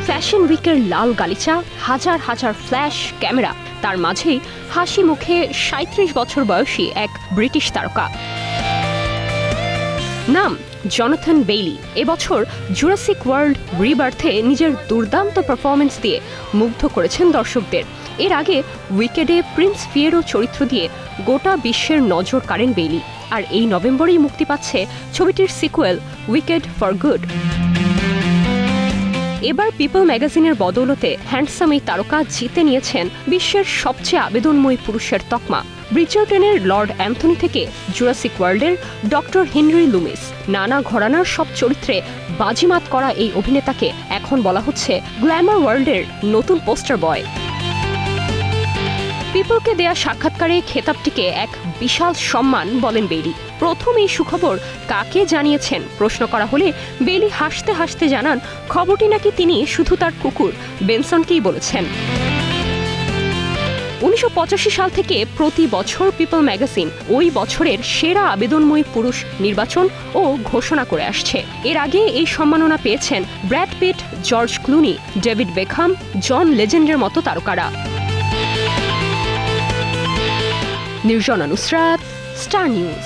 Fashion উইকের লাল গালিচা, হাজার হাজার flash camera, তার মাঝেই হাসি মুখে ৩৭ বছর বয়সী এক ব্রিটিশ তারকা। নাম জনাথন বেইলি। এবছর জুরাসিক ওয়ার্ল্ড রিবার্থে নিজের দুর্দান্ত পারফরমেন্স দিয়ে মুগ্ধ করেছেন দর্শকদের। এর আগে উইকেডে প্রিন্স ফিয়েরো চরিত্র দিয়ে গোটা বিশ্বের নজর কাড়েন বেইলি। আর এই নভেম্বরেই মুক্তি পাচ্ছে ছবিটির সিকুয়েল উইকেড ফর গুড। এবার পিপল ম্যাগাজিনের বদৌলতে হ্যান্ডসাম এই তারকা জিতে নিয়েছেন বিশ্বের সবচেয়ে আবেদনময়ী পুরুষের তকমা। ব্রিচারটনের লর্ড অ্যান্থনি থেকে জুরাসিক ওয়ার্ল্ডের ডক্টর হেনরি লুমিস, নানা ঘরানার সব চরিত্রে বাজিমাত করা এই অভিনেতাকে এখন বলা হচ্ছে গ্ল্যামার ওয়ার্ল্ডের নতুন পোস্টার বয়। পিপলকে দেয়া সাক্ষাৎকারে খেতাবটিকে এক বিশাল সম্মান বলেন বেইলি। প্রথম এই সুখবর কাকে জানিয়েছেন প্রশ্ন করা হলে বেইলি হাসতে হাসতে জানান, খবরটি নাকি তিনি শুধু তার কুকুর বেনসনকেই বলেছেন। ১৯৮৫ সাল থেকে প্রতি বছর পিপল ম্যাগাজিন ওই বছরের সেরা আবেদনময়ী পুরুষ নির্বাচন ও ঘোষণা করে আসছে। এর আগে এই সম্মাননা পেয়েছেন Brad Pitt, George Clooney, David Beckham, John লেজেন্ডের মতো তারকারা। Nirjona Nusrat, Star news.